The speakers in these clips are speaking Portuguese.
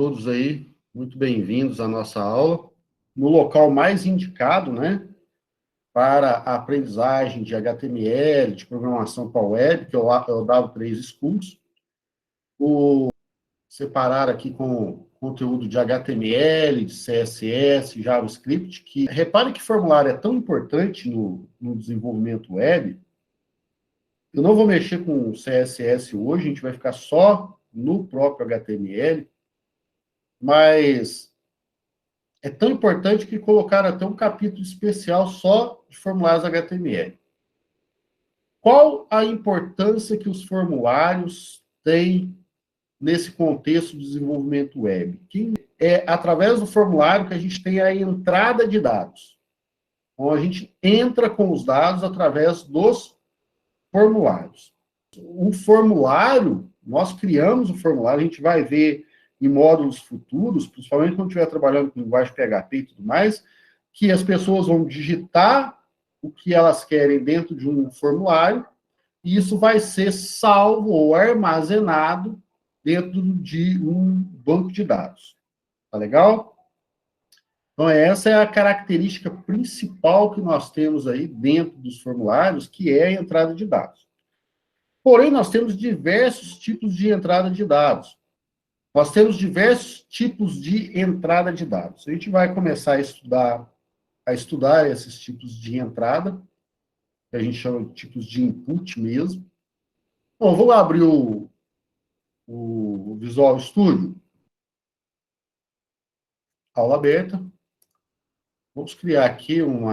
todos aí muito bem-vindos à nossa aula, no local mais indicado, né, para a aprendizagem de HTML, de programação para web, que é o W3 Schools. Vou separar aqui com conteúdo de HTML, de CSS, JavaScript, que repare que formulário é tão importante no desenvolvimento web. Eu não vou mexer com CSS hoje, a gente vai ficar só no próprio HTML, mas é tão importante que colocaram até um capítulo especial só de formulários HTML. Qual a importância que os formulários têm nesse contexto de desenvolvimento web? É através do formulário que a gente tem a entrada de dados. Então, a gente entra com os dados através dos formulários. O formulário, nós criamos o formulário, a gente vai ver em módulos futuros, principalmente quando estiver trabalhando com linguagem PHP e tudo mais, que as pessoas vão digitar o que elas querem dentro de um formulário, e isso vai ser salvo ou armazenado dentro de um banco de dados. Tá legal? Então, essa é a característica principal que nós temos aí dentro dos formulários, que é a entrada de dados. Porém, nós temos diversos tipos de entrada de dados. Nós temos diversos tipos de entrada de dados. A gente vai começar a estudar esses tipos de entrada, que a gente chama de tipos de input mesmo. Bom, vou abrir o Visual Studio. Aula aberta. Vamos criar aqui um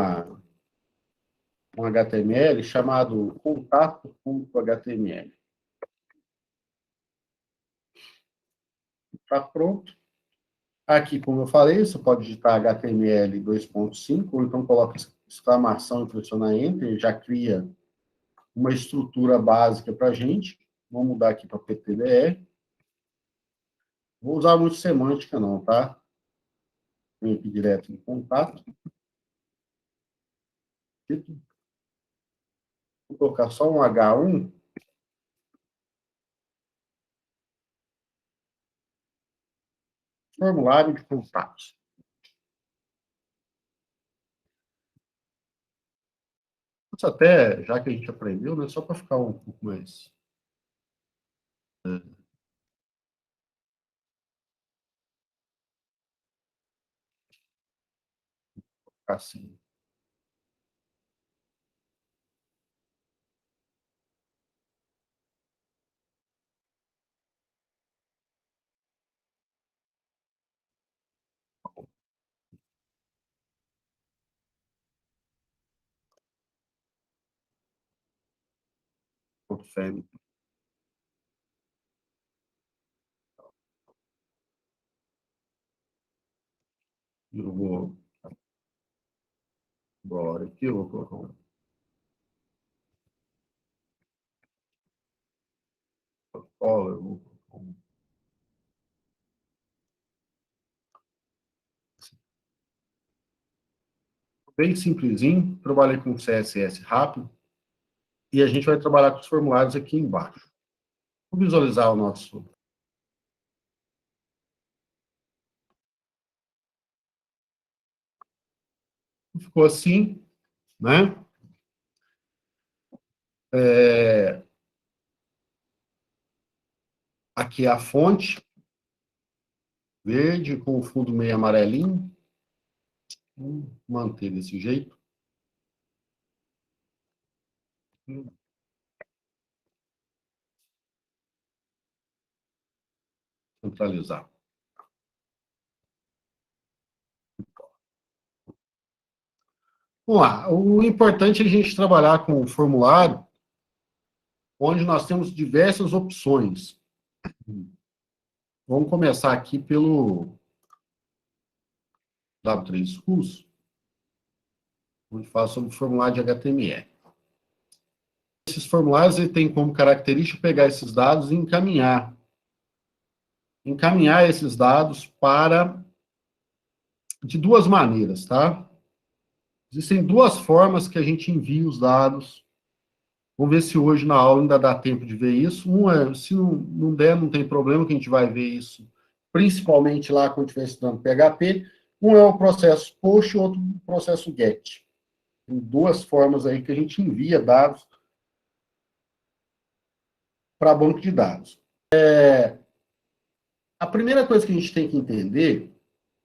HTML chamado contato.html. Está pronto. Aqui, como eu falei, você pode digitar HTML 2.5, ou então coloca exclamação e pressiona Enter, já cria uma estrutura básica para a gente. Vamos mudar aqui para PTBR. Vou usar muito semântica não, tá? Vem aqui direto em contato. Vou colocar só um H1. Formulário de contatos. Isso até, já que a gente aprendeu, né, só para ficar um pouco mais... assim. Fêmea. Eu vou... Agora aqui eu vou colocar um... eu vou colocar um... Bem simplesinho, trabalhei com CSS rápido, e a gente vai trabalhar com os formulários aqui embaixo. Vou visualizar o nosso... Ficou assim, né? Aqui é a fonte, verde, com o fundo meio amarelinho. Vou manter desse jeito. Centralizar. Vamos lá. O importante é a gente trabalhar com o formulário, onde nós temos diversas opções. Vamos começar aqui pelo W3 Schools, onde fala sobre o formulário de HTML. Esses formulários ele tem como característica pegar esses dados e encaminhar. Encaminhar esses dados para... de duas maneiras, tá? Existem duas formas que a gente envia os dados. Vamos ver se hoje na aula ainda dá tempo de ver isso. Se não der, não tem problema, que a gente vai ver isso principalmente lá quando estiver estudando PHP. Um é o processo push, o outro o processo get. Tem duas formas aí que a gente envia dados para banco de dados. A primeira coisa que a gente tem que entender,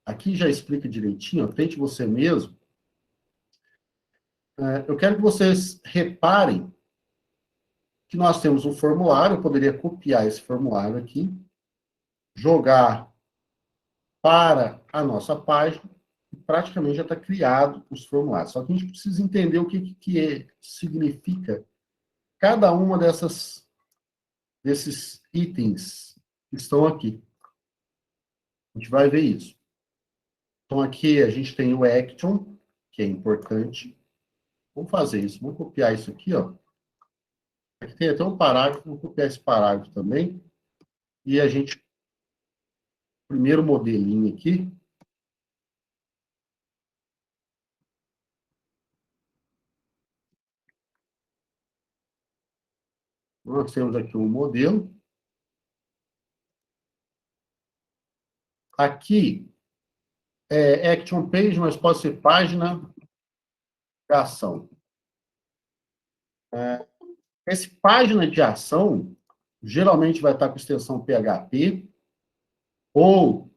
aqui já explica direitinho, tente você mesmo. Eu quero que vocês reparem que nós temos um formulário, eu poderia copiar esse formulário aqui, jogar para a nossa página, e praticamente já está criado os formulários. Só que a gente precisa entender o que significa cada uma desses itens que estão aqui. A gente vai ver isso. Então, aqui a gente tem o action, que é importante. Vamos fazer isso. Vamos copiar isso aqui, ó. Aqui tem até um parágrafo, vamos copiar esse parágrafo também. E a gente, primeiro modelinho aqui. Nós temos aqui um modelo. Aqui é action page, mas pode ser página de ação. Essa página de ação geralmente vai estar com extensão PHP ou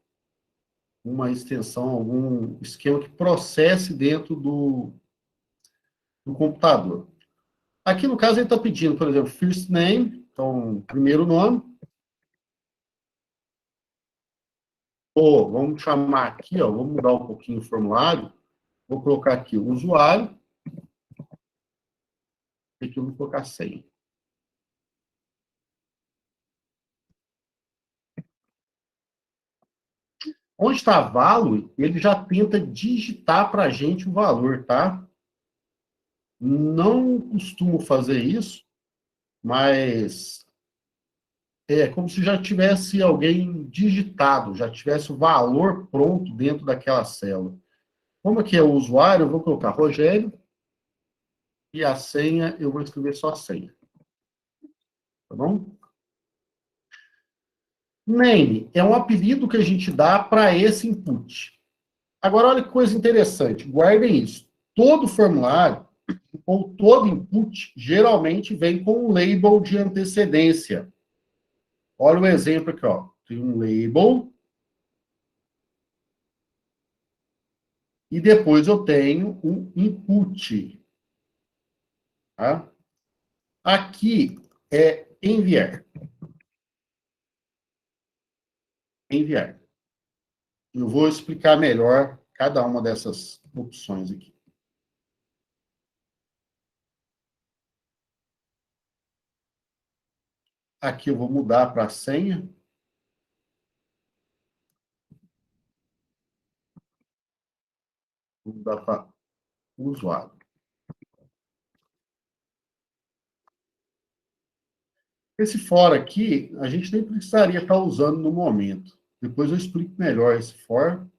uma extensão, algum esquema que processe dentro do computador. Aqui, no caso, ele está pedindo, por exemplo, first name, então, primeiro nome. Ou, vamos chamar aqui, ó, vamos mudar um pouquinho o formulário. Vou colocar aqui o usuário. E aqui eu vou colocar senha. Onde está value, ele já tenta digitar para a gente o valor, tá? Não costumo fazer isso, mas é como se já tivesse alguém digitado, já tivesse o valor pronto dentro daquela célula. Como aqui é o usuário, eu vou colocar Rogério e a senha, eu vou escrever só a senha. Tá bom? Name é um apelido que a gente dá para esse input. Agora, olha que coisa interessante, guardem isso. Todo formulário ou todo input geralmente vem com um label de antecedência. Olha o exemplo aqui, ó. Tem um label e depois eu tenho um input. Tá? Aqui é enviar. Enviar. Eu vou explicar melhor cada uma dessas opções aqui. Aqui eu vou mudar para a senha. Vou mudar para usuário. Esse for aqui, a gente nem precisaria estar usando no momento. Depois eu explico melhor esse for.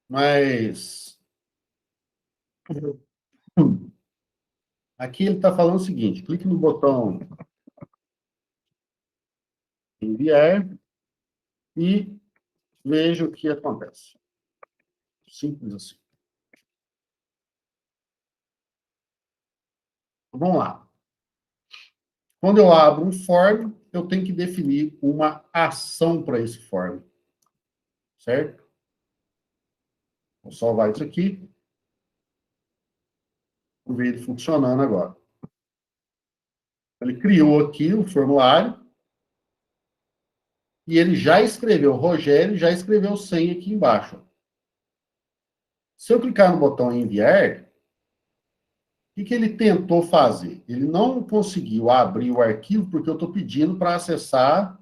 Mas aqui ele está falando o seguinte, clique no botão enviar e veja o que acontece. Simples assim. Vamos lá. Quando eu abro um form, eu tenho que definir uma ação para esse form. Certo? Vou salvar isso aqui. Vou ver ele funcionando agora. Ele criou aqui o formulário e ele já escreveu Rogério, já escreveu senha aqui embaixo. Se eu clicar no botão enviar, o que ele tentou fazer? Ele não conseguiu abrir o arquivo porque eu estou pedindo para acessar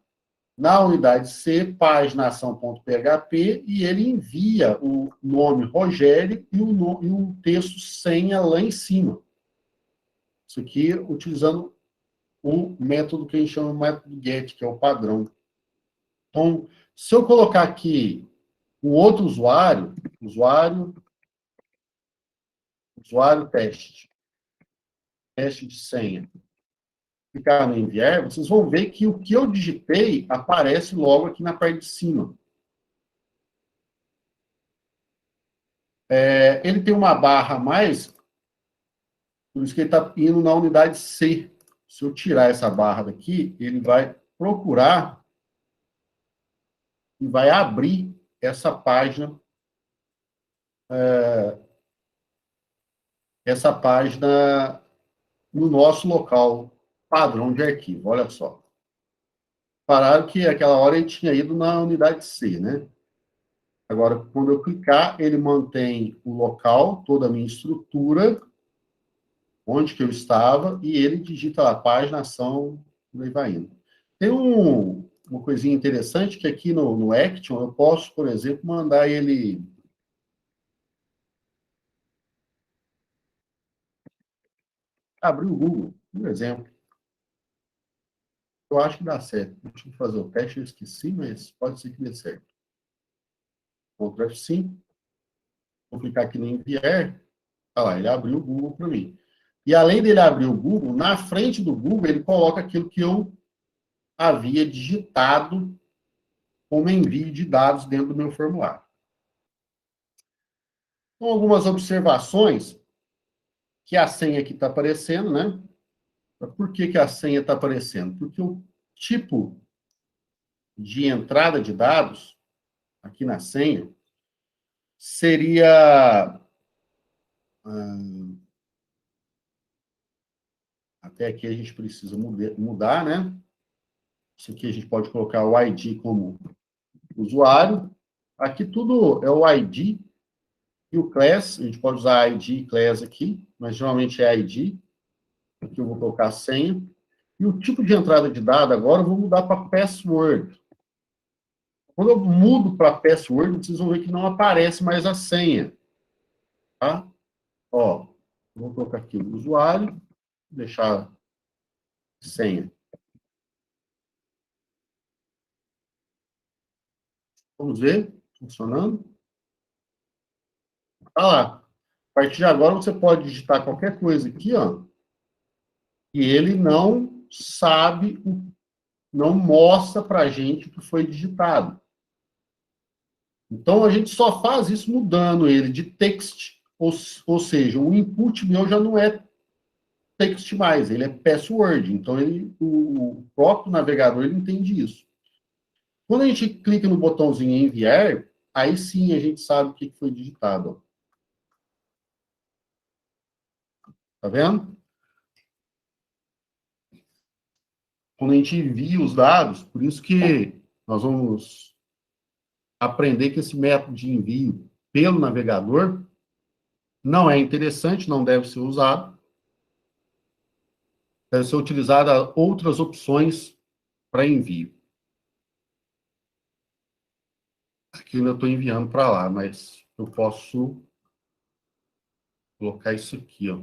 na unidade C, paginação.php, e ele envia o nome Rogério e o texto senha lá em cima. Isso aqui utilizando o método que a gente chama de método GET, que é o padrão. Então, se eu colocar aqui um outro usuário teste de senha. clicar no enviar, vocês vão ver que o que eu digitei aparece logo aqui na parte de cima. Ele tem uma barra a mais, por isso que ele está indo na unidade C. Se eu tirar essa barra daqui, ele vai procurar e vai abrir essa página no nosso local padrão de arquivo. Olha só. Pararam que aquela hora ele tinha ido na unidade C, né? Agora, quando eu clicar, ele mantém o local, toda a minha estrutura, onde que eu estava, e ele digita lá, página, ação, e vai indo. Tem uma coisinha interessante, que aqui no Action, eu posso, por exemplo, mandar ele abrir o Google, por exemplo. Eu acho que dá certo. Deixa eu fazer o teste, eu esqueci, mas pode ser que dê certo. Ctrl F5. Vou clicar aqui no enviar. Olha lá, ele abriu o Google para mim. E além dele abrir o Google, na frente do Google, ele coloca aquilo que eu havia digitado como envio de dados dentro do meu formulário. Então, algumas observações que a senha aqui está aparecendo, né? Por que a senha está aparecendo? Porque o tipo de entrada de dados, aqui na senha, seria... até aqui a gente precisa mudar, né? Isso aqui a gente pode colocar o ID como usuário. Aqui tudo é o ID e o class. A gente pode usar ID e class aqui, mas geralmente é ID. Aqui eu vou colocar a senha. E o tipo de entrada de dado agora eu vou mudar para password. Quando eu mudo para password, vocês vão ver que não aparece mais a senha. Tá? Ó, eu vou colocar aqui o usuário, deixar senha. Vamos ver, funcionando. Tá lá. A partir de agora, você pode digitar qualquer coisa aqui, ó, e ele não sabe, não mostra para a gente o que foi digitado. Então, a gente só faz isso mudando ele de text, ou seja, o input meu já não é text mais, ele é password. Então, o próprio navegador ele entende isso. Quando a gente clica no botãozinho enviar, aí sim a gente sabe o que foi digitado. Tá vendo? Quando a gente envia os dados, por isso que nós vamos aprender que esse método de envio pelo navegador não é interessante, não deve ser usado. Deve ser utilizada outras opções para envio. Aqui eu ainda estou enviando para lá, mas eu posso colocar isso aqui, ó.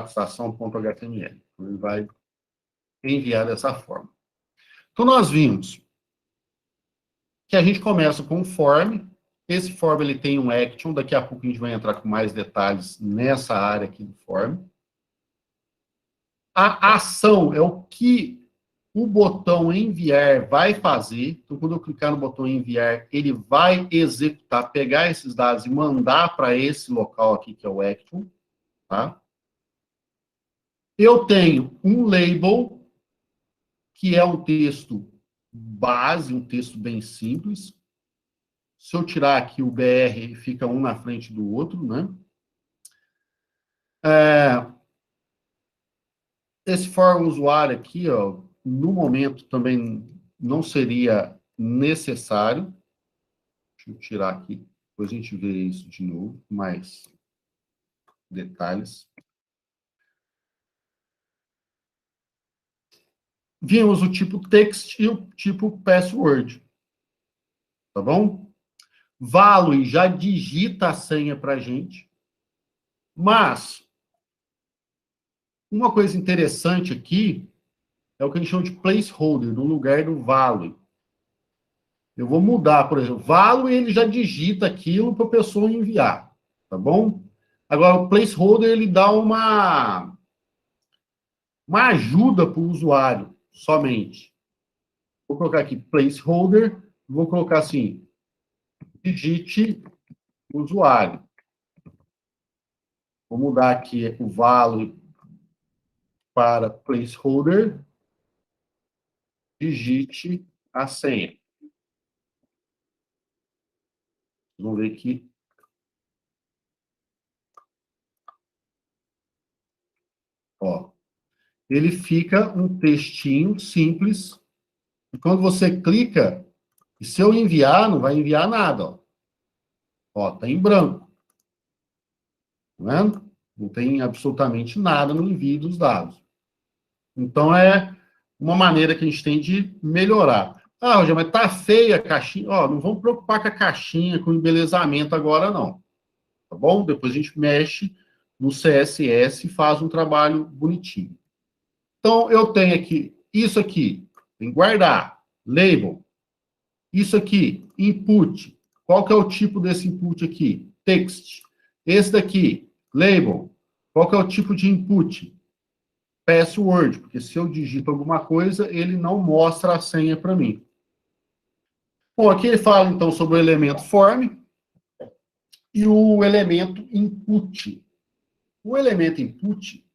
Estação.html. Ele vai enviar dessa forma. Então, nós vimos que a gente começa com um form. Esse form ele tem um action. Daqui a pouco a gente vai entrar com mais detalhes nessa área aqui do form. A ação é o que o botão enviar vai fazer. Então, quando eu clicar no botão enviar, ele vai executar, pegar esses dados e mandar para esse local aqui, que é o action. Tá? Eu tenho um label, que é um texto base, um texto bem simples. Se eu tirar aqui o BR, fica um na frente do outro, né? Esse for usuário aqui, ó, no momento também não seria necessário. Deixa eu tirar aqui, depois a gente vê isso de novo, mais detalhes. Vimos o tipo text e o tipo password. Tá bom? Value já digita a senha para a gente. Mas, uma coisa interessante aqui é o que a gente chama de placeholder, no lugar do value. Eu vou mudar, por exemplo, value, ele já digita aquilo para a pessoa enviar, tá bom? Agora, o placeholder, ele dá uma ajuda para o usuário, somente. Vou colocar aqui placeholder, vou colocar assim, digite usuário. Vou mudar aqui o value para placeholder, digite a senha. Vamos ver aqui. Ó, ele fica um textinho simples. E quando você clica, e se eu enviar, não vai enviar nada. Ó, tá em branco. Tá vendo? Não tem absolutamente nada no envio dos dados. Então, é uma maneira que a gente tem de melhorar. Ah, Rogério, mas tá feia a caixinha. Ó, não vamos preocupar com a caixinha, com o embelezamento agora, não. Tá bom? Depois a gente mexe no CSS e faz um trabalho bonitinho. Então, eu tenho aqui, isso aqui, em guardar, label. Isso aqui, input. Qual que é o tipo desse input aqui? Text. Esse daqui, label. Qual que é o tipo de input? Password, porque se eu digito alguma coisa, ele não mostra a senha para mim. Bom, aqui ele fala, então, sobre o elemento form e o elemento input. O elemento input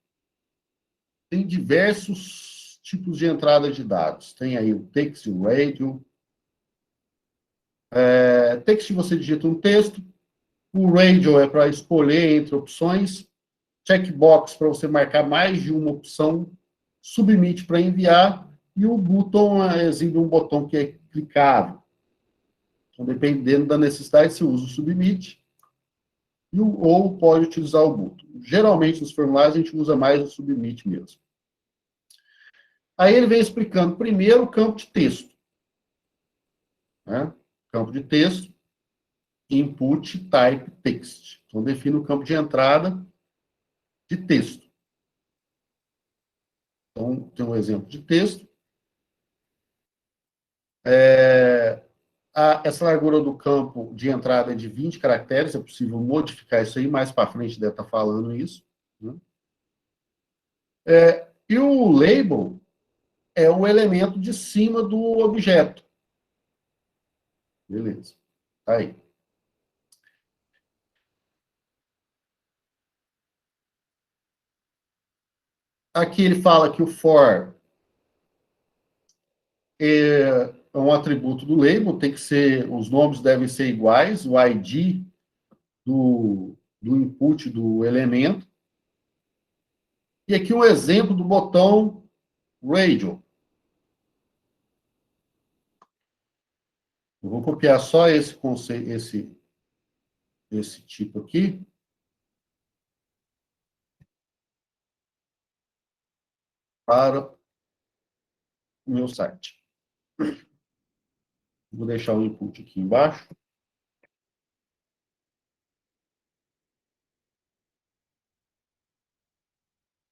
tem diversos tipos de entrada de dados. Tem aí o text, o radio. Text você digita um texto. O radio é para escolher entre opções. Checkbox para você marcar mais de uma opção. Submit para enviar. E o button exibe um botão que é clicável. Então, dependendo da necessidade, você usa o submit ou pode utilizar o button. Geralmente, nos formulários, a gente usa mais o submit mesmo. Aí ele vem explicando primeiro o campo de texto. Né? Campo de texto, input type text. Então, define o campo de entrada de texto. Então, tem um exemplo de texto. Essa largura do campo de entrada é de 20 caracteres, é possível modificar isso aí, mais para frente deve estar falando isso. Né? E o label é o elemento de cima do objeto. Beleza. Tá aí. Aqui ele fala que o for é um atributo do label, tem que ser, os nomes devem ser iguais, o ID do input do elemento. E aqui um exemplo do botão radio. Eu vou copiar só esse conceito, esse tipo aqui. Para o meu site. Vou deixar o input aqui embaixo.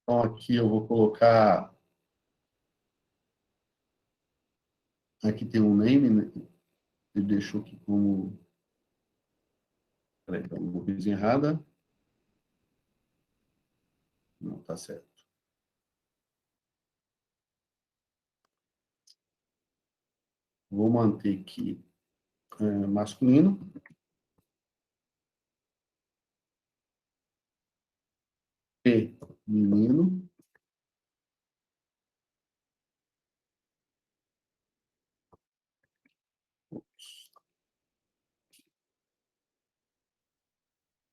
Então, aqui eu vou colocar... Aqui tem um name, né? Ele deixou aqui como... Peraí, uma coisa errada. Não, tá certo. Vou manter aqui masculino. E menino.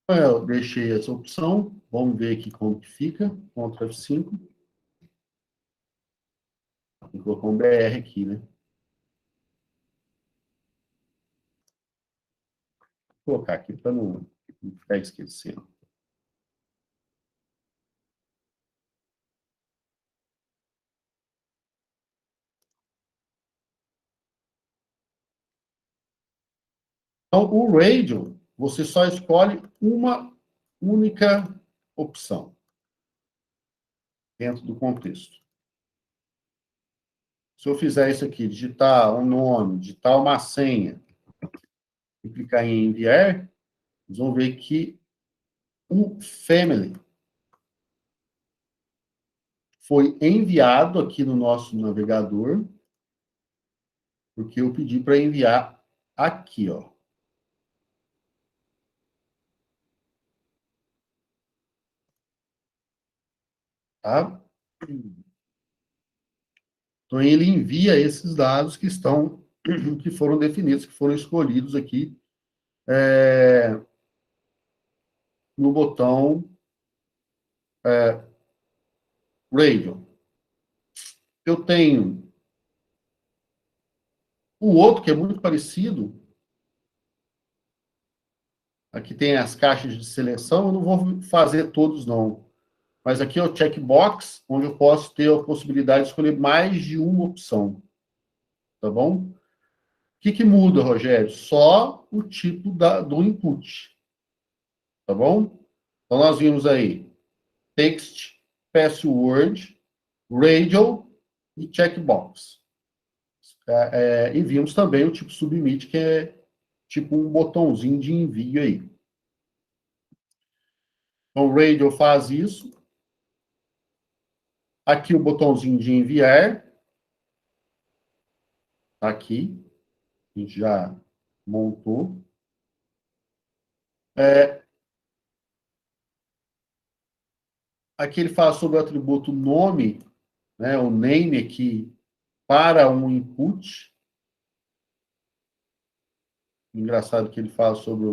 Eu deixei essa opção. Vamos ver aqui como que fica. Ctrl F5. Vou colocar um BR aqui, né? Vou colocar aqui para não ficar esquecendo. Então, o radio, você só escolhe uma única opção dentro do contexto. Se eu fizer isso aqui, digitar um nome, digitar uma senha, e clicar em enviar, vocês vão ver que o family foi enviado aqui no nosso navegador, porque eu pedi para enviar aqui, ó. Tá? Então, ele envia esses dados que estão, que foram definidos, que foram escolhidos aqui no botão Radio. Eu tenho o outro, que é muito parecido. Aqui tem as caixas de seleção, eu não vou fazer todos, não. Mas aqui é o checkbox, onde eu posso ter a possibilidade de escolher mais de uma opção. Tá bom? O que muda, Rogério? Só o tipo do input. Tá bom? Então, nós vimos aí text, password, radio e checkbox. E vimos também o tipo submit, que é tipo um botãozinho de envio aí. Então, o radio faz isso. Aqui o botãozinho de enviar. Aqui. A gente já montou. Aqui ele fala sobre o atributo nome, né, o name aqui, para um input. Engraçado que ele fala sobre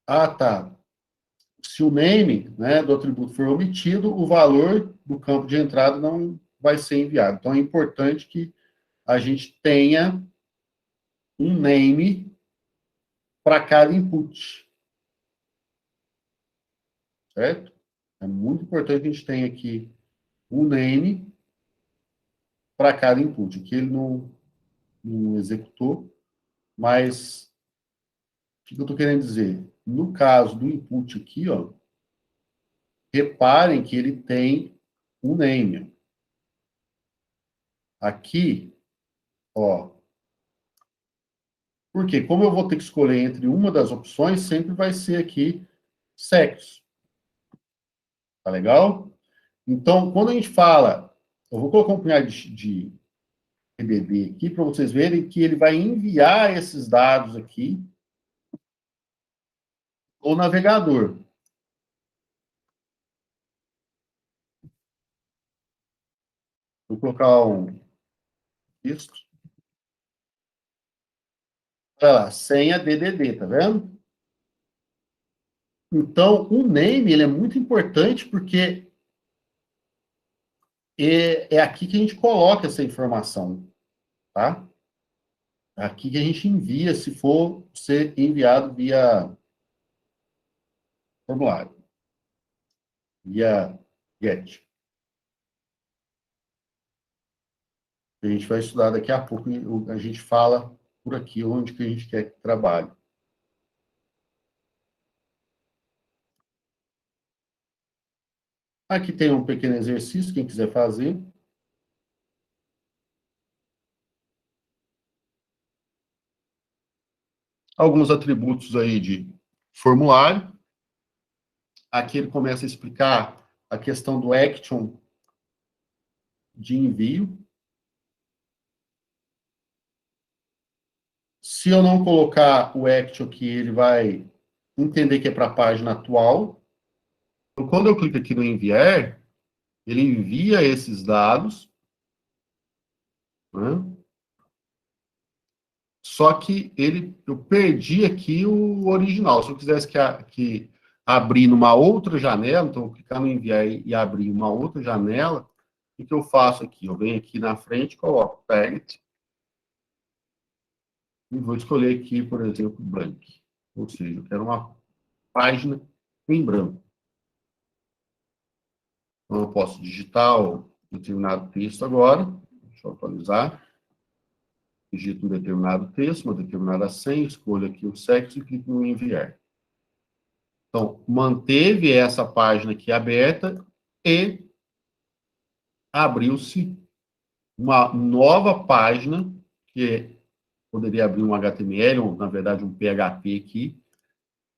Ah, tá. Se o name, né, do atributo for omitido, o valor do campo de entrada não vai ser enviado. Então, é importante que a gente tenha um name para cada input. Certo? É muito importante que a gente tenha aqui um name para cada input. Aqui ele não executou, mas o que eu estou querendo dizer? No caso do input aqui, ó, reparem que ele tem um name. Aqui, ó. Porque como eu vou ter que escolher entre uma das opções, sempre vai ser aqui sexo. Tá legal? Então, quando a gente fala, eu vou colocar um punhado de TDD aqui para vocês verem que ele vai enviar esses dados aqui ao navegador. Vou colocar um texto. Olha lá, senha DDD, tá vendo? Então, o name, ele é muito importante porque é aqui que a gente coloca essa informação, tá? É aqui que a gente envia, se for ser enviado via formulário, via GET. A gente vai estudar daqui a pouco, a gente fala por aqui onde que a gente quer que trabalhe. Aqui tem um pequeno exercício, quem quiser fazer. Alguns atributos aí de formulário. Aqui ele começa a explicar a questão do action de envio. Se eu não colocar o action aqui, ele vai entender que é para a página atual. Então, quando eu clico aqui no enviar, ele envia esses dados, né? Só que eu perdi aqui o original. Se eu quisesse que abrir numa outra janela, então eu clicar no enviar e abrir uma outra janela, o que eu faço aqui? Eu venho aqui na frente, coloco target, e vou escolher aqui, por exemplo, blank. Ou seja, eu quero uma página em branco. Então, eu posso digitar um determinado texto agora. Deixa eu atualizar. Digito um determinado texto, uma determinada senha, escolho aqui o sexo e clico no enviar. Então, manteve essa página aqui aberta e abriu-se uma nova página, que poderia abrir um HTML, ou, na verdade, um PHP aqui,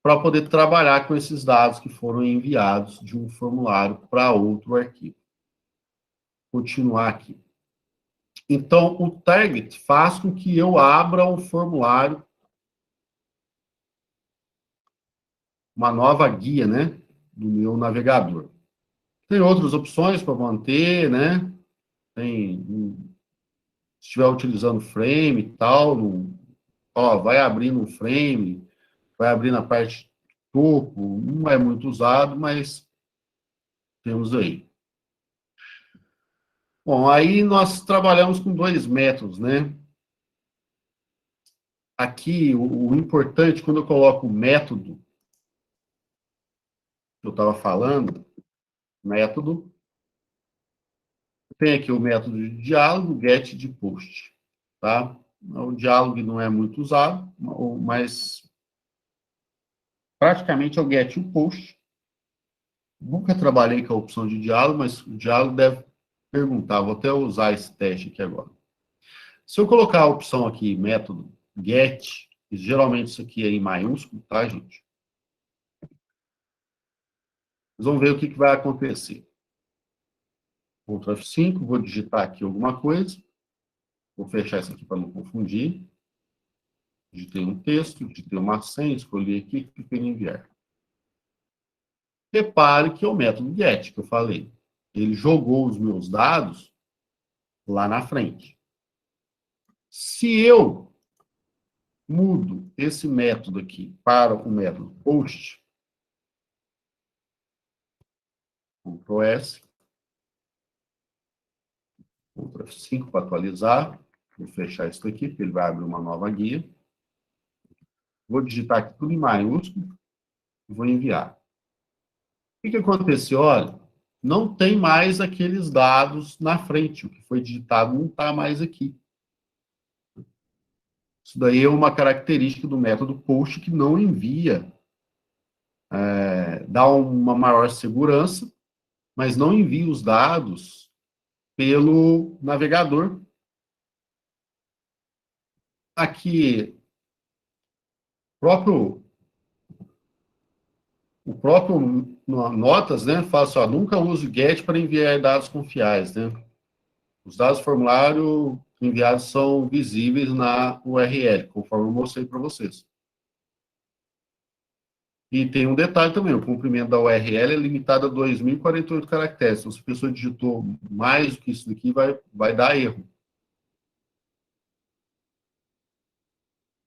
para poder trabalhar com esses dados que foram enviados de um formulário para outro arquivo. Continuar aqui. Então, o target faz com que eu abra um formulário, uma nova guia, né, do meu navegador. Tem outras opções para manter, né? Se estiver utilizando frame e tal, vai abrir no frame, vai abrir na parte topo, não é muito usado, mas temos aí. Bom, aí nós trabalhamos com dois métodos, né? Aqui, o importante, quando eu coloco o método que eu estava falando, método, tem aqui o método de diálogo, get de post, tá? O diálogo não é muito usado, mas praticamente é o get e o post. Nunca trabalhei com a opção de diálogo, mas o diálogo deve perguntar. Vou até usar esse teste aqui agora. Se eu colocar a opção aqui, método get, geralmente isso aqui é em maiúsculo, tá, gente? Vocês vão ver o que vai acontecer. Ctrl F5, vou digitar aqui alguma coisa. Vou fechar isso aqui para não confundir. Digitei um texto, digitei uma senha, escolhi aqui, cliquei em enviar. Repare que é o método get que eu falei. Ele jogou os meus dados lá na frente. Se eu mudo esse método aqui para o método post, Ctrl S, Ctrl F5 para atualizar, vou fechar isso aqui, porque ele vai abrir uma nova guia. Vou digitar aqui tudo em maiúsculo e vou enviar. O que aconteceu? Olha, não tem mais aqueles dados na frente, o que foi digitado não está mais aqui. Isso daí é uma característica do método post que não envia, dá uma maior segurança, mas não envia os dados pelo navegador. Aqui, o próprio Notas, né, fala assim, ó, nunca use GET para enviar dados confiáveis, né? Os dados do formulário enviados são visíveis na URL, conforme eu mostrei para vocês. E tem um detalhe também, o comprimento da URL é limitado a 2.048 caracteres. Então, se a pessoa digitou mais do que isso daqui, vai dar erro.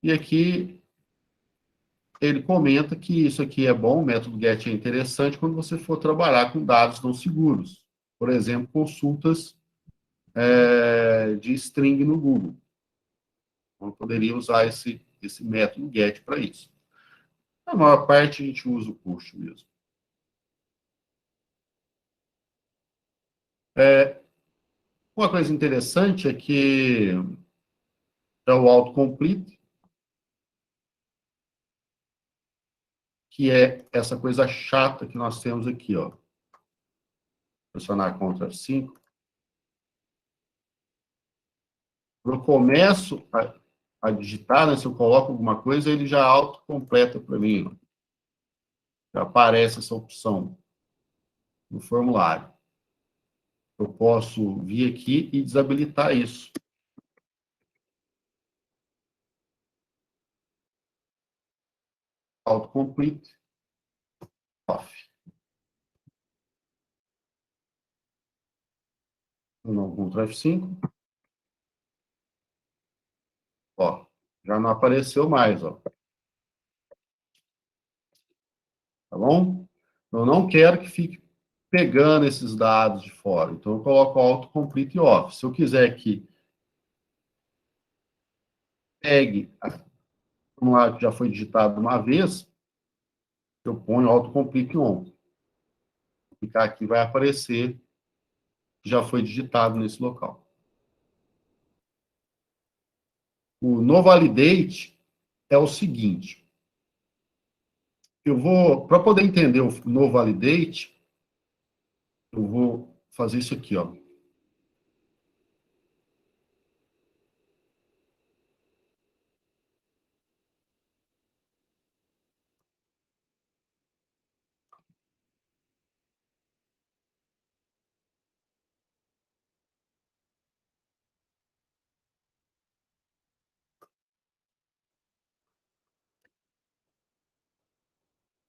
E aqui ele comenta que isso aqui é bom, o método GET é interessante quando você for trabalhar com dados não seguros. Por exemplo, consultas de string no Google. Então, poderia usar esse método GET para isso. Na maior parte, a gente usa o post mesmo. Uma coisa interessante é que é o autocomplete, que é essa coisa chata que nós temos aqui, ó. Pressionar Ctrl F5. Eu começo a digitar, né? Se eu coloco alguma coisa, ele já autocompleta para mim, ó. Já aparece essa opção no formulário. Eu posso vir aqui e desabilitar isso. Autocomplete off. Não, Ctrl F5. Ó, já não apareceu mais, ó. Tá bom? Eu não quero que fique pegando esses dados de fora. Então, eu coloco autocomplete off. Se eu quiser que pegue o formulário que já foi digitado uma vez, eu ponho autocomplete on. Clicar aqui vai aparecer que já foi digitado nesse local. O no validate é o seguinte. Eu vou, para poder entender o no validate, eu vou fazer isso aqui, ó.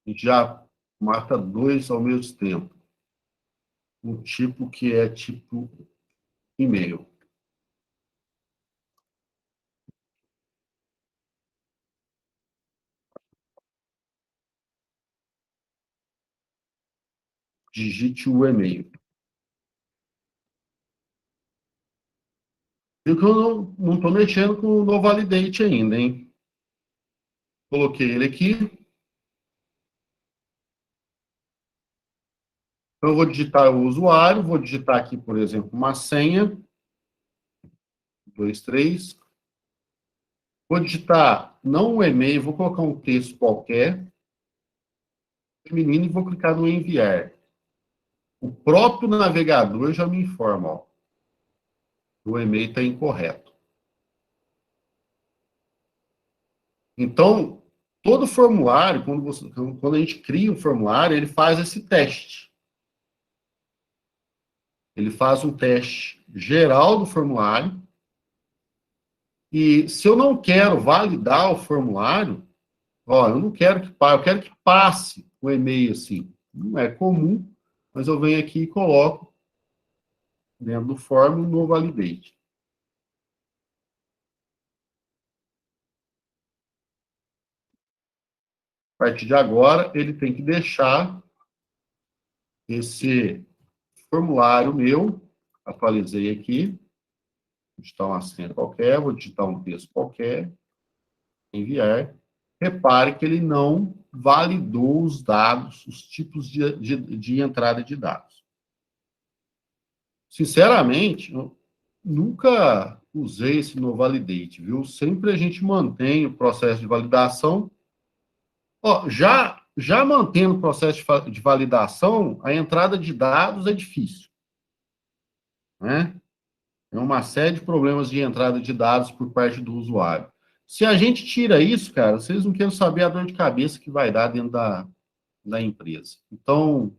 A gente já marca dois ao mesmo tempo. Um tipo que é tipo e-mail. Digite o e-mail. E que eu não estou mexendo com o no validate ainda, hein? Coloquei ele aqui. Então, eu vou digitar o usuário, vou digitar aqui, por exemplo, uma senha, 23. Vou digitar, não o e-mail, vou colocar um texto qualquer, feminino, e vou clicar no enviar. O próprio navegador já me informa, ó, o e-mail está incorreto. Então, todo formulário, quando a gente cria um formulário, ele faz esse teste. Ele faz um teste geral do formulário, e se eu não quero validar o formulário, ó, eu não quero que passe, eu quero que passe o e-mail assim. Não é comum, mas eu venho aqui e coloco dentro do form no validate. A partir de agora, ele tem que deixar esse formulário meu, atualizei aqui, vou digitar uma senha qualquer, vou digitar um texto qualquer, enviar. Repare que ele não validou os dados, os tipos de entrada de dados. Sinceramente, eu nunca usei esse no validate, viu? Sempre a gente mantém o processo de validação. Ó, já mantendo o processo de validação, a entrada de dados é difícil, né? É uma série de problemas de entrada de dados por parte do usuário. Se a gente tira isso, cara, vocês não querem saber a dor de cabeça que vai dar dentro da empresa. Então,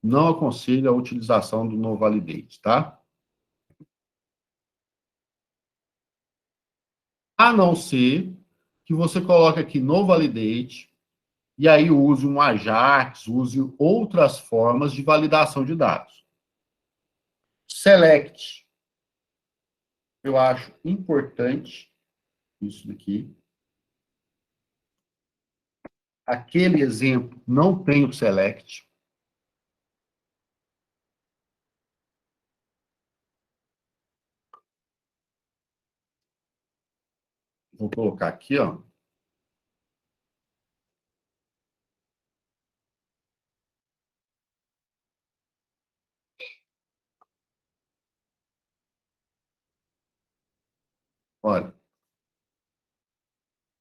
não aconselho a utilização do no validate, tá? A não ser que você coloque aqui no validate e aí use um Ajax, use outras formas de validação de dados. Select, eu acho importante isso daqui. Aquele exemplo não tem o select. Vou colocar aqui, ó. Olha,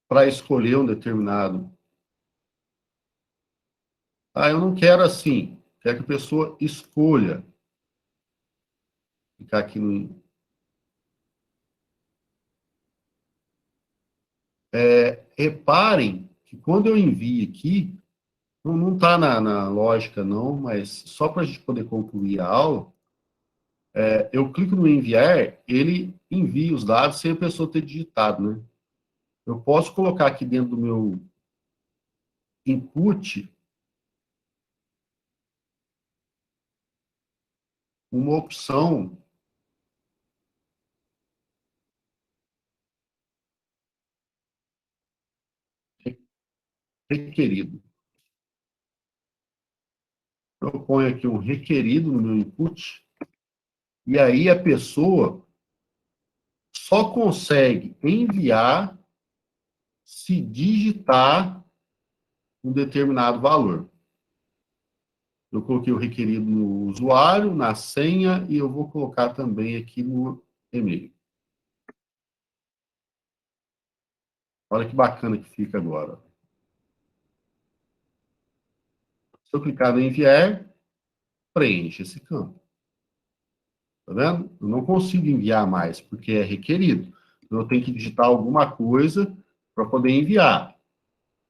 para escolher um determinado. Ah, eu não quero assim. Quero que a pessoa escolha. Ficar aqui no. Reparem que quando eu envio aqui, não está na lógica, não, mas só para a gente poder concluir a aula, eu clico no enviar, ele envia os dados sem a pessoa ter digitado, né? Eu posso colocar aqui dentro do meu input uma opção requerido. Eu ponho aqui um requerido no meu input, e aí a pessoa só consegue enviar se digitar um determinado valor. Eu coloquei o requerido no usuário, na senha, e eu vou colocar também aqui no e-mail. Olha que bacana que fica agora. Se eu clicar no enviar, preenche esse campo. Tá vendo? Eu não consigo enviar mais, porque é requerido. Então, eu tenho que digitar alguma coisa para poder enviar.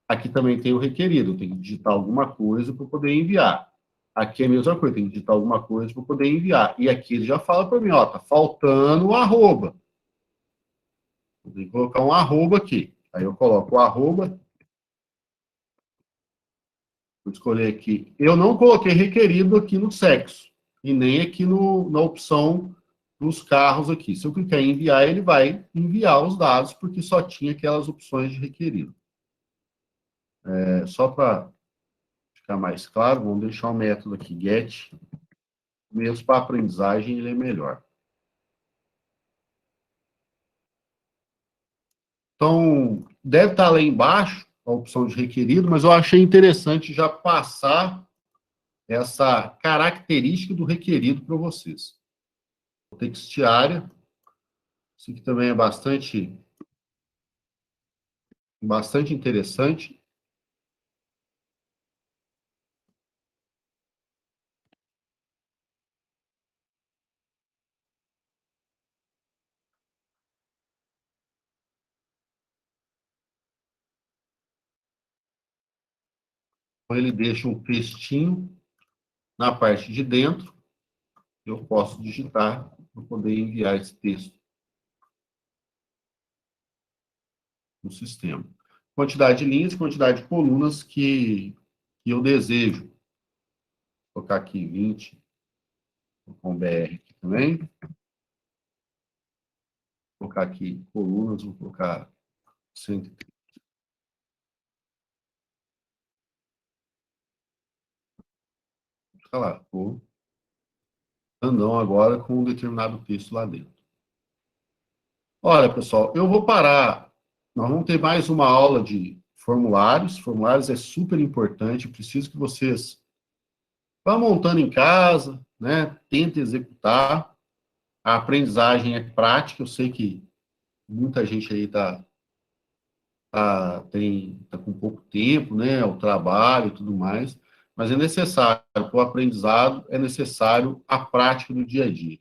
Aqui também tem o requerido, eu tenho que digitar alguma coisa para poder enviar. Aqui é a mesma coisa, tem que digitar alguma coisa para poder enviar. E aqui ele já fala para mim, ó, tá faltando um arroba. Eu tenho que colocar um arroba aqui. Aí eu coloco o arroba. Vou escolher aqui. Eu não coloquei requerido aqui no sexo. E nem aqui na opção dos carros aqui. Se eu clicar em enviar, ele vai enviar os dados, porque só tinha aquelas opções de requerido. Só para ficar mais claro, vamos deixar o método aqui, get. Mesmo para aprendizagem, ele é melhor. Então, deve estar lá embaixo a opção de requerido, mas eu achei interessante já passar essa característica do requerido para vocês. O textiária, isso aqui também é bastante interessante. Então, ele deixa um textinho na parte de dentro, eu posso digitar para poder enviar esse texto no sistema. Quantidade de linhas, quantidade de colunas que eu desejo. Vou colocar aqui 20, com BR aqui também. Vou colocar aqui colunas, vou colocar 130. Olha lá, vou andando agora com um determinado texto lá dentro. Olha, pessoal, eu vou parar. Nós vamos ter mais uma aula de formulários. Formulários é super importante. Preciso que vocês vão montando em casa, né? Tentem executar. A aprendizagem é prática. Eu sei que muita gente aí tá com pouco tempo, né? O trabalho e tudo mais. Mas é necessário, para o aprendizado, é necessário a prática do dia a dia.